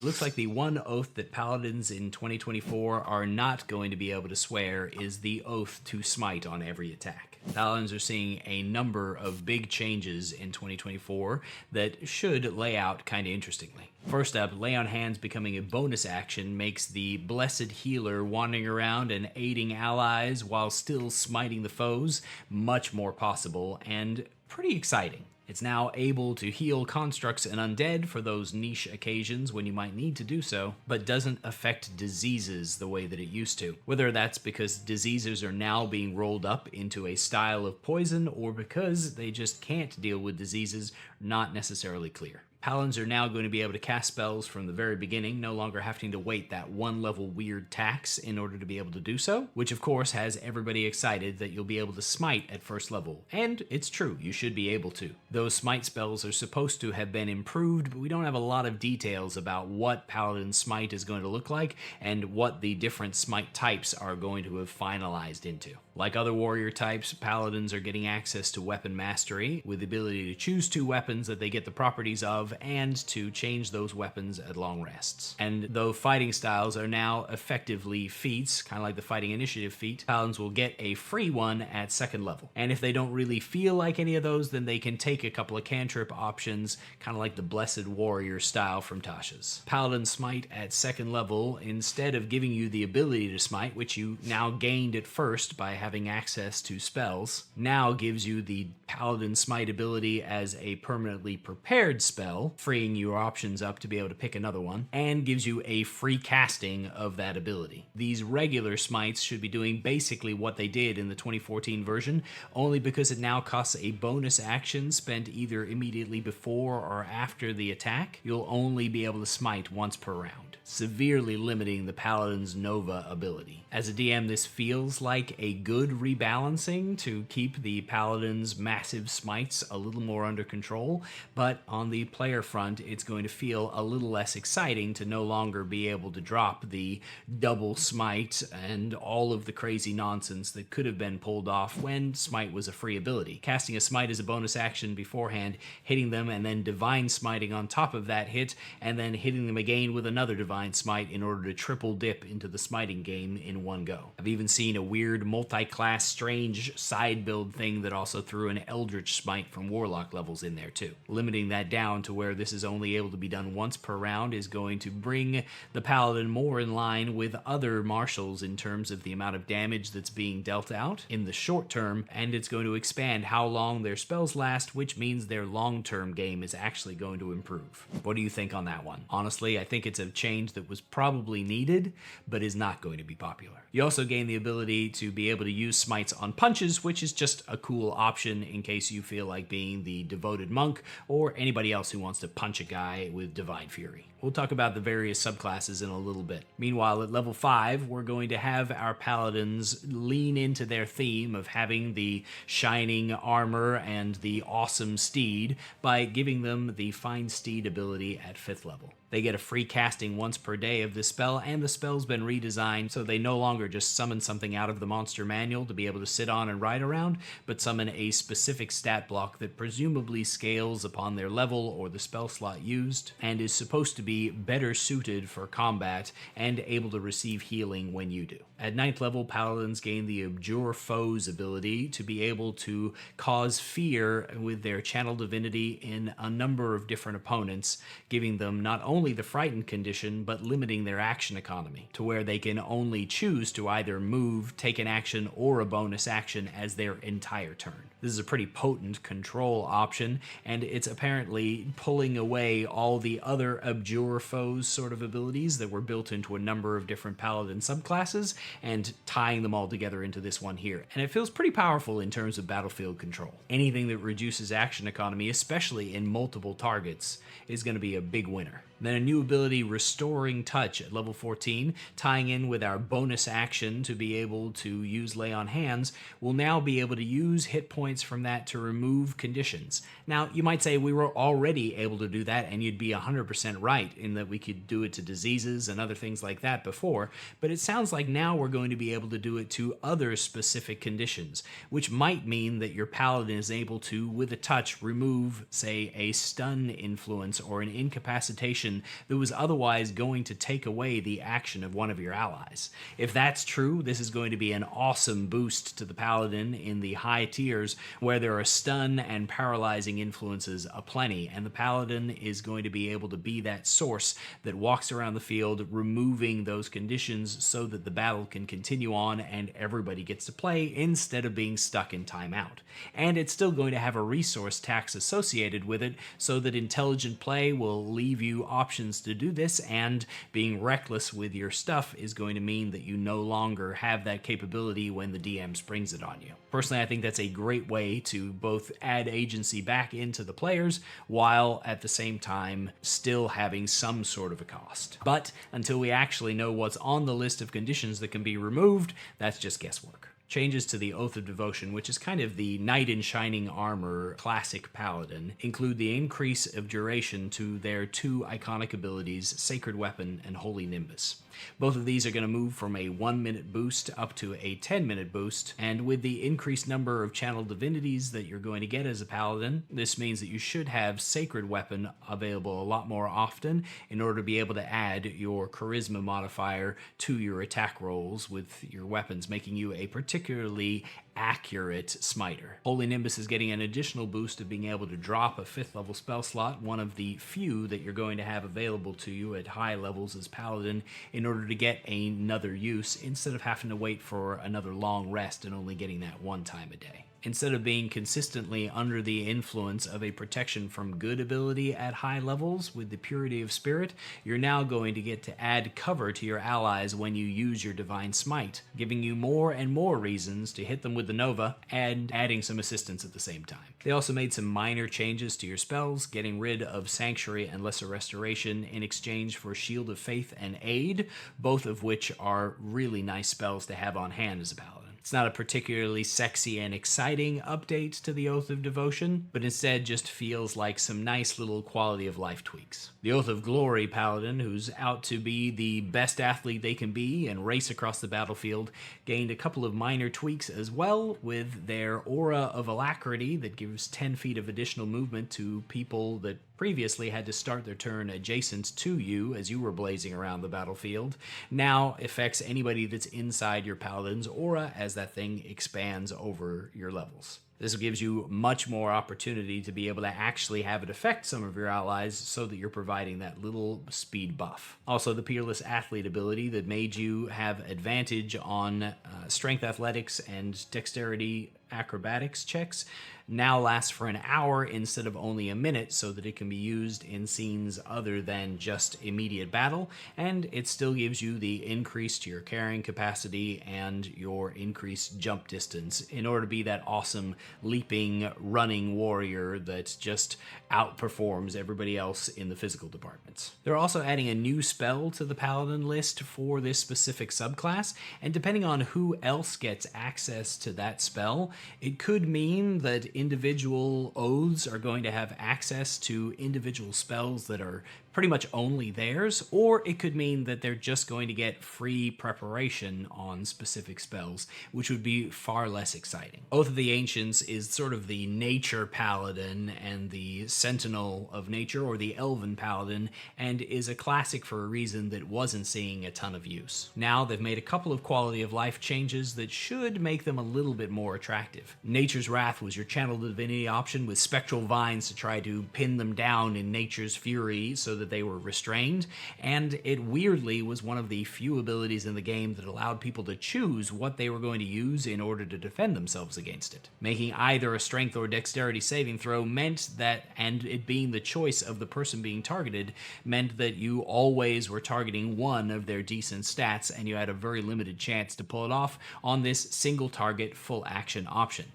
Looks like the one oath that Paladins in 2024 are not going to be able to swear is the oath to smite on every attack. Paladins are seeing a number of big changes in 2024 that should lay out kind of interestingly. First up, Lay on Hands becoming a bonus action makes the Blessed Healer wandering around and aiding allies while still smiting the foes much more possible and pretty exciting. It's now able to heal constructs and undead for those niche occasions when you might need to do so, but doesn't affect diseases the way that it used to. Whether that's because diseases are now being rolled up into a style of poison or because they just can't deal with diseases, not necessarily clear. Paladins are now going to be able to cast spells from the very beginning, no longer having to wait that one level weird tax in order to be able to do so, which of course has everybody excited that you'll be able to smite at first level. And it's true, you should be able to. Those smite spells are supposed to have been improved, but we don't have a lot of details about what Paladin smite is going to look like and what the different smite types are going to have finalized into. Like other warrior types, Paladins are getting access to weapon mastery with the ability to choose two weapons that they get the properties of and to change those weapons at long rests. And though fighting styles are now effectively feats, kind of like the fighting initiative feat, Paladins will get a free one at second level. And if they don't really feel like any of those, then they can take a couple of cantrip options, kind of like the Blessed Warrior style from Tasha's. Paladin Smite at second level, instead of giving you the ability to smite, which you now gained at first by having access to spells, now gives you the Paladin Smite ability as a permanently prepared spell, freeing your options up to be able to pick another one, and gives you a free casting of that ability. These regular smites should be doing basically what they did in the 2014 version, only because it now costs a bonus action spent either immediately before or after the attack. You'll only be able to smite once per round, severely limiting the Paladin's Nova ability. As a DM, this feels like a good rebalancing to keep the Paladin's massive smites a little more under control, but on the player front, it's going to feel a little less exciting to no longer be able to drop the double smite and all of the crazy nonsense that could have been pulled off when smite was a free ability. Casting a smite as a bonus action beforehand, hitting them, and then divine smiting on top of that hit, and then hitting them again with another divine smite in order to triple dip into the smiting game in one go. I've even seen a weird multi-class strange side build thing that also threw an Eldritch Smite from Warlock levels in there too. Limiting that down to where this is only able to be done once per round is going to bring the Paladin more in line with other martials in terms of the amount of damage that's being dealt out in the short term, and it's going to expand how long their spells last, which means their long-term game is actually going to improve. What do you think on that one? Honestly, I think it's a change that was probably needed, but is not going to be popular. You also gain the ability to be able to use smites on punches, which is just a cool option in case you feel like being the devoted monk or anybody else who wants to punch a guy with Divine Fury. We'll talk about the various subclasses in a little bit. Meanwhile, at level 5, we're going to have our Paladins lean into their theme of having the shining armor and the awesome steed by giving them the Find Steed ability at 5th level. They get a free casting once per day of this spell, and the spell's been redesigned so they no longer just summon something out of the monster manual to be able to sit on and ride around, but summon a specific stat block that presumably scales upon their level or the spell slot used, and is supposed to be better suited for combat and able to receive healing when you do. At 9th level, Paladins gain the Abjurer Foes ability to be able to cause fear with their Channel Divinity in a number of different opponents, giving them not only the frightened condition, but limiting their action economy to where they can only choose to either move, take an action, or a bonus action as their entire turn. This is a pretty potent control option, and it's apparently pulling away all the other Abjurer Foes sort of abilities that were built into a number of different Paladin subclasses and tying them all together into this one here. And it feels pretty powerful in terms of battlefield control. Anything that reduces action economy, especially in multiple targets, is going to be a big winner. Then a new ability, Restoring Touch, at level 14, tying in with our bonus action to be able to use Lay on Hands, will now be able to use hit points from that to remove conditions. Now, you might say we were already able to do that, and you'd be 100% right in that we could do it to diseases and other things like that before, but it sounds like now we're going to be able to do it to other specific conditions, which might mean that your Paladin is able to, with a touch, remove, say, a stun influence or an incapacitation devotion that was otherwise going to take away the action of one of your allies. If that's true, this is going to be an awesome boost to the Paladin in the high tiers where there are stun and paralyzing influences aplenty, and the Paladin is going to be able to be that source that walks around the field removing those conditions so that the battle can continue on and everybody gets to play instead of being stuck in timeout. And it's still going to have a resource tax associated with it so that intelligent play will leave you options to do this, and being reckless with your stuff is going to mean that you no longer have that capability when the DM springs it on you. Personally, I think that's a great way to both add agency back into the players while at the same time still having some sort of a cost. But until we actually know what's on the list of conditions that can be removed, that's just guesswork. Changes to the Oath of Devotion, which is kind of the knight in shining armor classic Paladin, include the increase of duration to their two iconic abilities, Sacred Weapon and Holy Nimbus. Both of these are going to move from a 1-minute boost up to a 10-minute boost, and with the increased number of channel divinities that you're going to get as a Paladin, this means that you should have Sacred Weapon available a lot more often in order to be able to add your Charisma modifier to your attack rolls with your weapons, making you a particularly accurate smiter. Holy Nimbus is getting an additional boost of being able to drop a 5th level spell slot, one of the few that you're going to have available to you at high levels as Paladin, in order to get another use instead of having to wait for another long rest and only getting that one time a day. Instead of being consistently under the influence of a protection from good ability at high levels with the Purity of Spirit, you're now going to get to add cover to your allies when you use your Divine Smite, giving you more and more reasons to hit them with the Nova and adding some assistance at the same time. They also made some minor changes to your spells, getting rid of Sanctuary and Lesser Restoration in exchange for Shield of Faith and Aid, both of which are really nice spells to have on hand as a Paladin. It's not a particularly sexy and exciting update to the Oath of Devotion, but instead just feels like some nice little quality of life tweaks. The Oath of Glory Paladin, who's out to be the best athlete they can be and race across the battlefield, gained a couple of minor tweaks as well, with their Aura of Alacrity that gives 10 feet of additional movement to people that previously had to start their turn adjacent to you as you were blazing around the battlefield, now affects anybody that's inside your Paladin's aura as that thing expands over your levels. This gives you much more opportunity to be able to actually have it affect some of your allies so that you're providing that little speed buff. Also, the Peerless Athlete ability that made you have advantage on strength athletics and dexterity acrobatics checks now lasts for an hour instead of only a minute, so that it can be used in scenes other than just immediate battle, and it still gives you the increase to your carrying capacity and your increased jump distance in order to be that awesome leaping, running warrior that just outperforms everybody else in the physical departments. They're also adding a new spell to the Paladin list for this specific subclass, and depending on who else gets access to that spell, it could mean that individual oaths are going to have access to individual spells that are pretty much only theirs, or it could mean that they're just going to get free preparation on specific spells, which would be far less exciting. Oath of the Ancients is sort of the nature paladin and the sentinel of nature, or the elven paladin, and is a classic for a reason that wasn't seeing a ton of use. Now they've made a couple of quality of life changes that should make them a little bit more attractive. Nature's Wrath was your channel divinity option with spectral vines to try to pin them down in nature's fury so that they were restrained, and it weirdly was one of the few abilities in the game that allowed people to choose what they were going to use in order to defend themselves against it. Making either a strength or dexterity saving throw meant that, and it being the choice of the person being targeted, meant that you always were targeting one of their decent stats, and you had a very limited chance to pull it off on this single target full action option.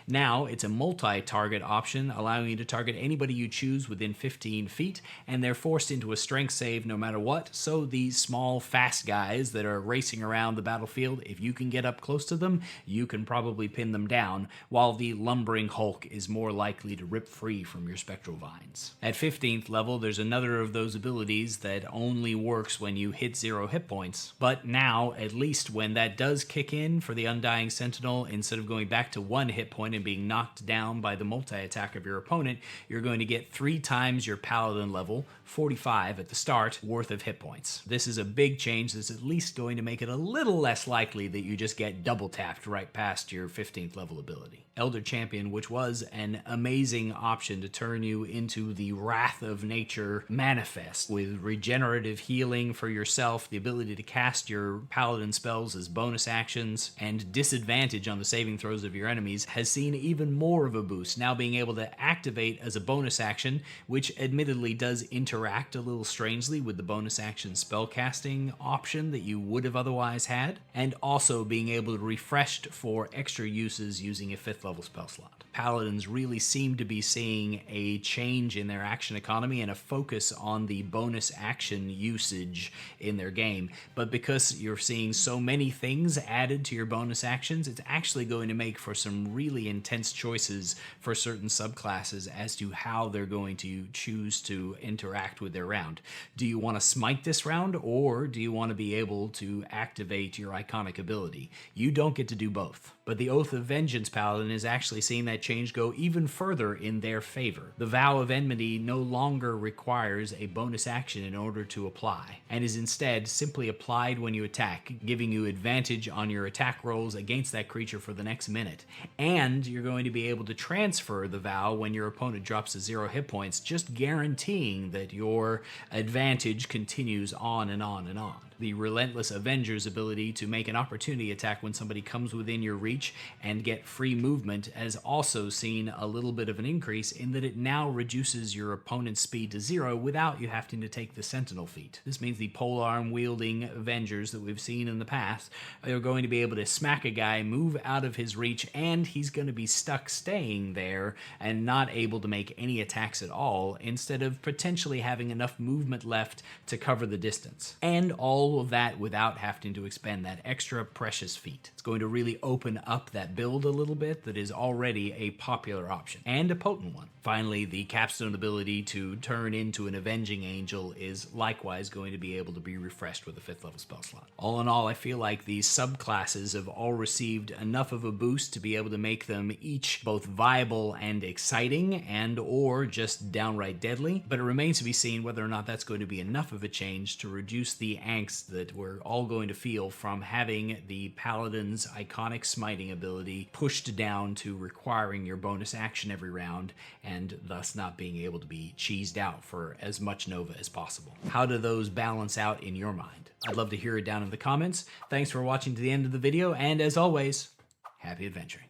Now it's a multi-target option, allowing you to target anybody you choose within 15 feet, and they're forced into a strength save no matter what, so these small, fast guys that are racing around the battlefield, if you can get up close to them, you can probably pin them down, while the lumbering Hulk is more likely to rip free from your spectral vines. At 15th level, there's another of those abilities that only works when you hit 0 hit points, but now, at least when that does kick in for the Undying Sentinel, instead of going back to 1 hit hit point and being knocked down by the multi-attack of your opponent, you're going to get 3 times your Paladin level, 45 at the start, worth of hit points. This is a big change that's at least going to make it a little less likely that you just get double tapped right past your 15th level ability. Elder Champion, which was an amazing option to turn you into the Wrath of Nature manifest, with regenerative healing for yourself, the ability to cast your Paladin spells as bonus actions, and disadvantage on the saving throws of your enemies, has seen even more of a boost, now being able to activate as a bonus action, which admittedly does interact a little strangely with the bonus action spellcasting option that you would have otherwise had, and also being able to refresh for extra uses using a 5th level spell slot. Paladins really seem to be seeing a change in their action economy and a focus on the bonus action usage in their game, but because you're seeing so many things added to your bonus actions, it's actually going to make for some really intense choices for certain subclasses as to how they're going to choose to interact with their round. Do you want to smite this round, or do you want to be able to activate your iconic ability? You don't get to do both. But the Oath of Vengeance Paladin is actually seeing that change go even further in their favor. The Vow of Enmity no longer requires a bonus action in order to apply, and is instead simply applied when you attack, giving you advantage on your attack rolls against that creature for the next minute. And you're going to be able to transfer the vow when your opponent drops to 0 hit points, just guaranteeing that your advantage continues on and on and on. The Relentless Avenger's ability to make an opportunity attack when somebody comes within your reach and get free movement has also seen a little bit of an increase in that it now reduces your opponent's speed to 0 without you having to take the Sentinel feat. This means the polearm wielding Avengers that we've seen in the past are going to be able to smack a guy, move out of his reach, and he's going to be stuck staying there and not able to make any attacks at all, instead of potentially having enough movement left to cover the distance. And all of that without having to expend that extra precious feat. It's going to really open up that build a little bit that is already a popular option, and a potent one. Finally, the capstone ability to turn into an Avenging Angel is likewise going to be able to be refreshed with a 5th level spell slot. All in all, I feel like these subclasses have all received enough of a boost to be able to make them each both viable and exciting, and or just downright deadly, but it remains to be seen whether or not that's going to be enough of a change to reduce the angst that we're all going to feel from having the Paladin's iconic smiting ability pushed down to requiring your bonus action every round, and thus not being able to be cheesed out for as much Nova as possible. How do those balance out in your mind? I'd love to hear it down in the comments. Thanks for watching to the end of the video, and as always, happy adventuring.